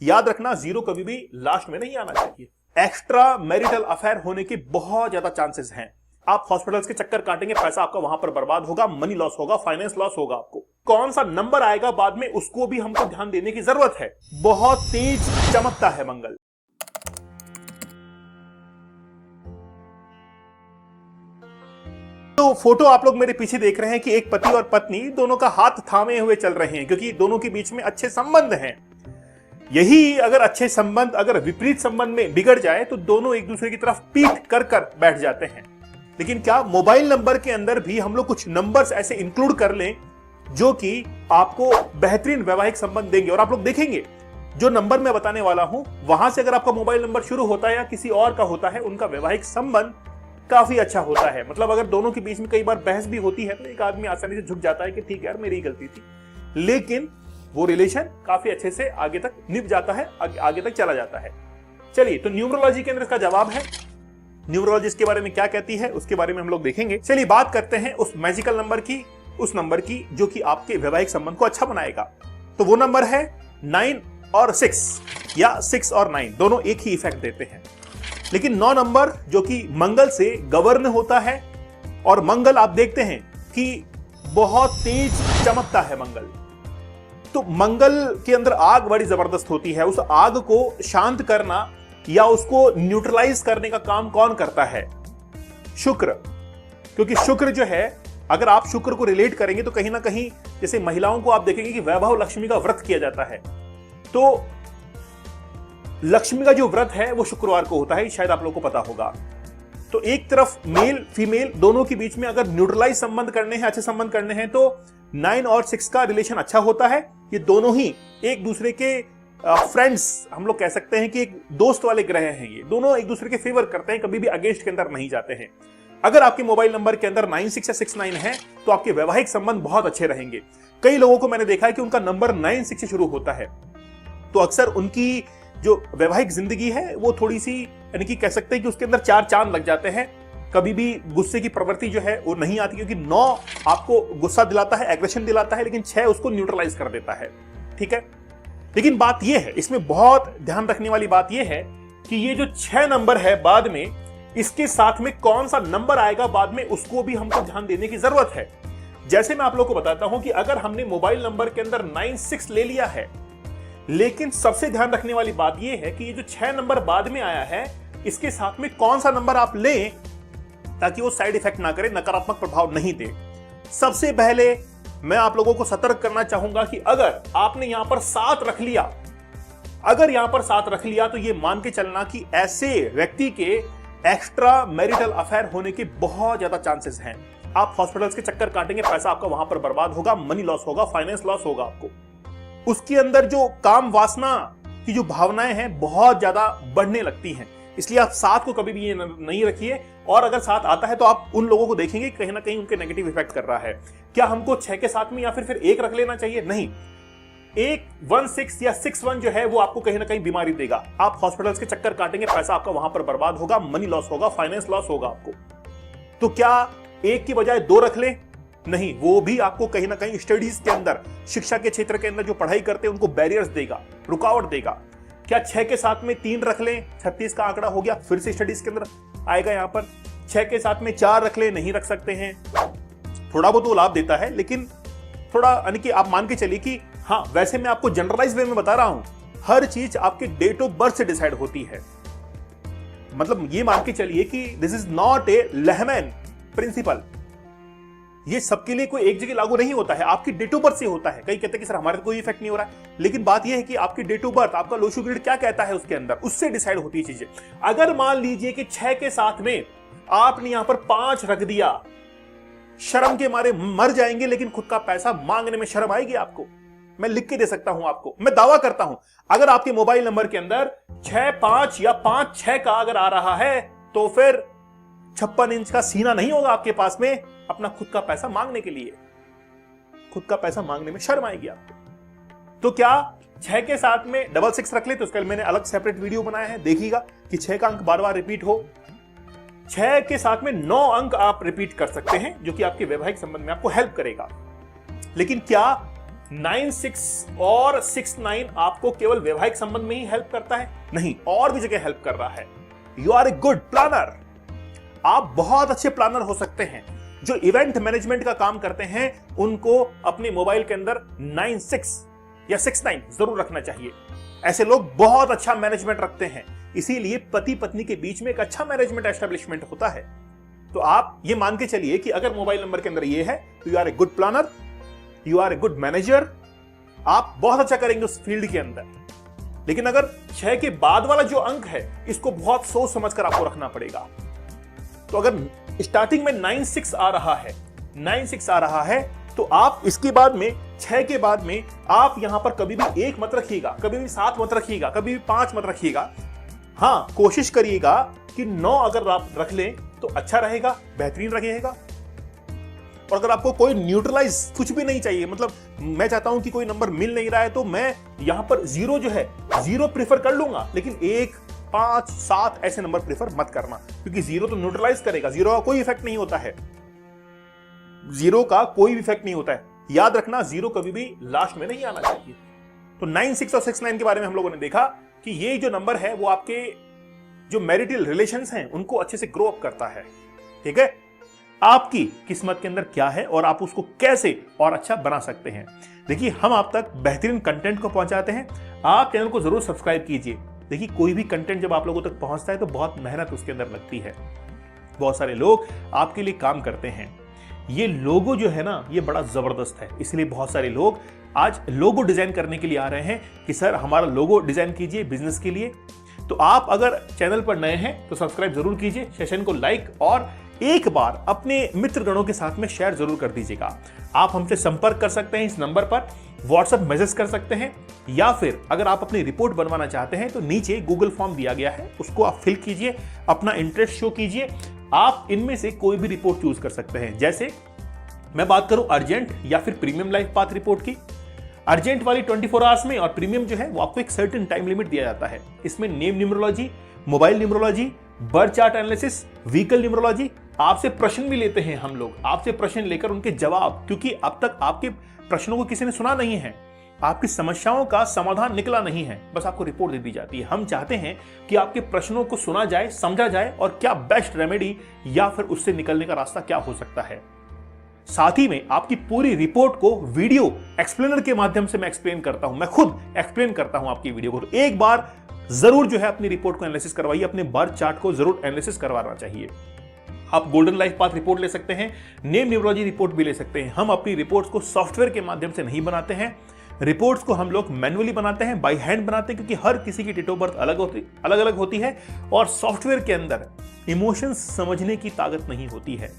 याद रखना, जीरो कभी भी लास्ट में नहीं आना चाहिए। एक्स्ट्रा मैरिटल अफेयर होने के बहुत ज्यादा चांसेस हैं। आप हॉस्पिटल्स के चक्कर काटेंगे, पैसा आपका वहां पर बर्बाद होगा, मनी लॉस होगा, फाइनेंस लॉस होगा आपको। कौन सा नंबर आएगा बाद में, उसको भी हमको ध्यान देने की जरूरत है। बहुत तेज चमकता है मंगल। तो फोटो आप लोग मेरे पीछे देख रहे हैं कि एक पति और पत्नी दोनों का हाथ थामे हुए चल रहे हैं, क्योंकि दोनों के बीच में अच्छे संबंध हैं। यही अगर अच्छे संबंध अगर विपरीत संबंध में बिगड़ जाए तो दोनों एक दूसरे की तरफ पीठ कर कर बैठ जाते हैं। लेकिन क्या मोबाइल नंबर के अंदर भी हम लोग कुछ नंबर्स ऐसे इंक्लूड कर लें जो कि आपको बेहतरीन वैवाहिक संबंध देंगे। और आप लोग देखेंगे जो नंबर मैं बताने वाला हूं, वहां से अगर आपका मोबाइल नंबर शुरू होता है या किसी और का होता है, उनका वैवाहिक संबंध काफी अच्छा होता है। मतलब अगर दोनों के बीच में कई बार बहस भी होती है तो एक आदमी आसानी से झुक जाता है कि ठीक है यार, मेरी ही गलती थी, लेकिन वो रिलेशन काफी अच्छे से आगे तक निभ जाता है, आगे तक चला जाता है। चलिए, तो न्यूमरोलॉजी के अंदर इसका जवाब है। न्यूमरोलॉजी इसके बारे में क्या कहती है उसके बारे में हम लोग देखेंगे। चलिए बात करते हैं उस मैजिकल नंबर की, उस नंबर की जो कि आपके वैवाहिक संबंध को अच्छा बनाएगा। तो वो नंबर है 9 और 6, या 6 और 9 दोनों एक ही इफेक्ट देते हैं। लेकिन 9 नंबर जो कि मंगल से गवर्न होता है, और मंगल आप देखते हैं कि बहुत तेज चमकता है मंगल। तो मंगल के अंदर आग बड़ी जबरदस्त होती है। उस आग को शांत करना या उसको न्यूट्रलाइज करने का काम कौन करता है? शुक्र। क्योंकि शुक्र जो है, अगर आप शुक्र को रिलेट करेंगे तो कहीं ना कहीं जैसे महिलाओं को आप देखेंगे कि वैभव लक्ष्मी का व्रत किया जाता है, तो लक्ष्मी का जो व्रत है वो शुक्रवार को होता है, शायद आप लोगों को पता होगा। तो एक तरफ मेल फीमेल दोनों के बीच में अगर न्यूट्रलाइज संबंध करने हैं, अच्छे संबंध करने हैं, तो 9 और 6 का रिलेशन अच्छा होता है। ये दोनों ही एक दूसरे के फ्रेंड्स, हम लोग कह सकते हैं कि एक दोस्त वाले ग्रह हैं। ये दोनों एक दूसरे के फेवर करते हैं, कभी भी अगेंस्ट के अंदर नहीं जाते हैं। अगर आपके मोबाइल नंबर के अंदर 96 या 69 है तो आपके वैवाहिक संबंध बहुत अच्छे रहेंगे। कई लोगों को मैंने देखा है कि उनका नंबर 96 से शुरू होता है, तो अक्सर उनकी जो वैवाहिक जिंदगी है वो थोड़ी सी, यानी कि कह सकते हैं कि उसके अंदर 4 चांद लग जाते हैं। कभी भी गुस्से की प्रवृत्ति जो है वो नहीं आती, क्योंकि 9 आपको गुस्सा दिलाता है, एग्रेशन दिलाता है, लेकिन 6 उसको न्यूट्रलाइज कर देता है। ठीक है, लेकिन बात यह है, इसमें बहुत ध्यान रखने वाली बात यह है कि ये जो 6 नंबर है, बाद में इसके साथ में कौन सा नंबर आएगा बाद में, उसको भी हमको ध्यान देने की जरूरत है। जैसे मैं आप लोगों को बताता हूं कि अगर हमने मोबाइल नंबर के अंदर 96 ले लिया है, लेकिन सबसे ध्यान रखने वाली बात यह है कि ये जो 6 नंबर बाद में आया है, इसके साथ में कौन सा नंबर आप लें ताकि वो साइड इफेक्ट ना करे, नकारात्मक प्रभाव नहीं दे। सबसे पहले मैं आप लोगों को सतर्क करना चाहूंगा कि अगर आपने यहां पर 7 रख लिया, अगर यहां पर 7 रख लिया, तो ये मान के चलना कि ऐसे व्यक्ति के एक्स्ट्रा मैरिटल अफेयर होने के बहुत ज्यादा चांसेस हैं। आप हॉस्पिटल्स के चक्कर काटेंगे, पैसा आपका वहां पर बर्बाद होगा, मनी लॉस होगा, फाइनेंस लॉस होगा आपको। उसके अंदर जो काम वासना की जो भावनाएं हैं बहुत ज्यादा बढ़ने लगती हैं। इसलिए आप 7 को कभी भी ये नहीं रखिए, और अगर 7 आता है तो आप उन लोगों को देखेंगे कहीं ना कहीं उनके नेगेटिव इफेक्ट कर रहा है। क्या हमको 6 के साथ में या फिर 1 रख लेना चाहिए? नहीं, 116 या 61 जो है वो आपको कहीं ना कहीं बीमारी देगा। आप हॉस्पिटल्स के चक्कर काटेंगे, पैसा आपका वहां पर बर्बाद होगा, मनी लॉस होगा, फाइनेंस लॉस होगा आपको। तो क्या 1 की बजाय 2 रख ले? नहीं, वो भी आपको कहीं ना कहीं स्टडीज के अंदर, शिक्षा के क्षेत्र के अंदर जो पढ़ाई करते हैं उनको बैरियर्स देगा, रुकावट देगा। क्या 6 के साथ में 3 रख लें? 36 का आंकड़ा हो गया, फिर से स्टडीज के अंदर आएगा। यहां पर 6 के साथ में 4 रख ले, नहीं रख सकते हैं। थोड़ा बहुत वो लाभ देता है, लेकिन थोड़ा, यानी कि आप मान के चलिए कि हाँ, वैसे मैं आपको जनरलाइज वे में बता रहा हूं, हर चीज आपके डेट ऑफ बर्थ से डिसाइड होती है। मतलब ये मान के चलिए कि this is not a layman principle. ये सबके लिए कोई एक जगह लागू नहीं होता है, आपकी डेट ऑफ बर्थ से होता है। कई कहते हैं कि सर हमारे तो कोई इफेक्ट नहीं हो रहा है, लेकिन बात यह है कि आपकी डेट ऑफ बर्थ, आपका लोशो ग्रिड क्या कहता है उसके अंदर, उससे डिसाइड होती है चीजें। अगर मान लीजिए कि 6 के साथ में आपने यहां पर 5 रख दिया, शर्म के मारे मर जाएंगे, लेकिन खुद का पैसा मांगने में शर्म आएगी आपको। मैं लिख के दे सकता हूं आपको, मैं दावा करता हूं, अगर आपके मोबाइल नंबर के अंदर 6-5 या 5-6 का अगर आ रहा है, तो फिर 56 इंच का सीना नहीं होगा आपके पास में अपना खुद का पैसा मांगने के लिए। खुद का पैसा मांगने में शर्म आएगी आपको। तो क्या 6 के साथ में 66 रख ले? तो उसका मैंने अलग सेपरेट वीडियो बनाया है, देखिएगा कि 6 का अंक बार बार रिपीट हो। 6 के साथ में 9 अंक आप रिपीट कर सकते हैं, जो कि आपके वैवाहिक संबंध में आपको हेल्प करेगा। लेकिन क्या 96 और 69 आपको केवल वैवाहिक संबंध में ही हेल्प करता है? नहीं, और भी जगह हेल्प कर रहा है। You are a good planner, आप बहुत अच्छे प्लानर हो सकते हैं। जो इवेंट मैनेजमेंट का काम करते हैं उनको अपने मोबाइल के अंदर 96 या 69 जरूर रखना चाहिए। ऐसे लोग बहुत अच्छा मैनेजमेंट रखते हैं, इसीलिए पति पत्नी के बीच में एक अच्छा मैनेजमेंट एस्टेब्लिशमेंट होता है। तो आप ये मान के चलिए कि अगर मोबाइल नंबर के अंदर ये है तो you are a good planner, you are a good manager, आप बहुत अच्छा करेंगे उस फील्ड के अंदर। लेकिन अगर 6 के बाद वाला जो अंक है इसको बहुत सोच समझकर आपको रखना पड़ेगा। तो अगर स्टार्टिंग में 96 आ रहा है, 96 आ रहा है, तो आप इसके बाद में 6 के बाद में आप यहां पर कभी भी 1 मत रखिएगा, कभी भी 7 मत रखिएगा, कभी भी 5 मत रखिएगा। हां, कोशिश करिएगा कि 9 अगर आप रख लें तो अच्छा रहेगा, बेहतरीन रहेगा। और अगर आपको कोई न्यूट्रलाइज कुछ भी नहीं चाहिए, मतलब मैं चाहता हूं कि कोई नंबर मिल नहीं रहा है तो मैं यहां पर 0 जो है 0 प्रेफर कर लूंगा, लेकिन 1, 5, 7 ऐसे नंबर प्रेफर मत करना, क्योंकि 0 तो न्यूट्रलाइज करेगा। 0 का कोई इफेक्ट नहीं होता है, 0 का कोई इफेक्ट नहीं होता है। याद रखना, 0 कभी भी लास्ट में नहीं आना चाहिए। तो 96 और 69 के बारे में हम लोगों ने देखा कि ये जो नंबर है वो आपके जो मैरिटल रिलेशंस हैं उनको अच्छे से ग्रो अप करता है। ठीक है, आपकी किस्मत के अंदर क्या है और आप उसको कैसे और अच्छा बना सकते हैं। देखिए, हम आप तक बेहतरीन कंटेंट को पहुंचाते हैं, आप चैनल को जरूर सब्सक्राइब कीजिए। देखिए, कोई भी कंटेंट जब आप लोगों तक पहुंचता है तो बहुत मेहनत उसके अंदर लगती है, बहुत सारे लोग आपके लिए काम करते हैं। ये लोगो जो है ना, ये बड़ा जबरदस्त है, इसलिए बहुत सारे लोग आज लोगो डिजाइन करने के लिए आ रहे हैं कि सर हमारा लोगो डिजाइन कीजिए बिजनेस के लिए। तो आप अगर चैनल पर नए हैं तो सब्सक्राइब जरूर कीजिए, सेशन को लाइक और एक बार अपने मित्रगणों के साथ में शेयर जरूर कर दीजिएगा। आप हमसे संपर्क कर सकते हैं इस नंबर पर, व्हाट्सएप मैसेज कर सकते हैं, या फिर अगर आप अपनी रिपोर्ट बनवाना चाहते हैं तो नीचे गूगल फॉर्म दिया गया है, उसको आप फिल कीजिए, अपना इंटरेस्ट शो कीजिए। आप इनमें से कोई भी रिपोर्ट चूज कर सकते हैं। जैसे मैं बात करूं अर्जेंट या फिर प्रीमियम लाइफ पाथ रिपोर्ट की। अर्जेंट वाली 24 आवर्स में, और प्रीमियम जो है वो आपको एक सर्टेन टाइम लिमिट दिया जाता है। इसमें name numerology, mobile numerology, birth chart analysis, vehicle numerology, आपसे प्रश्न भी लेते हैं हम लोग, आपसे प्रश्न लेकर उनके जवाब, क्योंकि अब तक आपके प्रश्नों को किसी ने सुना नहीं है, आपकी समस्याओं का समाधान निकला नहीं है, बस आपको रिपोर्ट दे दी जाती है। हम चाहते हैं कि आपके प्रश्नों को सुना जाए, समझा जाए और क्या बेस्ट रेमेडी या फिर उससे निकलने का रास्ता क्या हो सकता है। साथ ही में आपकी पूरी रिपोर्ट को वीडियो एक्सप्लेनर के माध्यम से मैं एक्सप्लेन करता हूं, मैं खुद एक्सप्लेन करता हूं आपकी वीडियो को। तो एक बार जरूर जो है अपनी रिपोर्ट को एनालिसिस करवाइए, अपने बर्थ चार्ट को जरूर एनालिसिस करवाना चाहिए। आप गोल्डन लाइफ पाथ रिपोर्ट ले सकते हैं, नेम न्यूमरोलॉजी रिपोर्ट भी ले सकते हैं। हम अपनी रिपोर्ट्स को सॉफ्टवेयर के माध्यम से नहीं बनाते हैं, रिपोर्ट्स को हम लोग मैन्युअली बनाते हैं, बाय हैंड बनाते हैं, क्योंकि हर किसी की डेट ऑफ बर्थ अलग अलग होती है और सॉफ्टवेयर के अंदर इमोशंस समझने की ताकत नहीं होती है।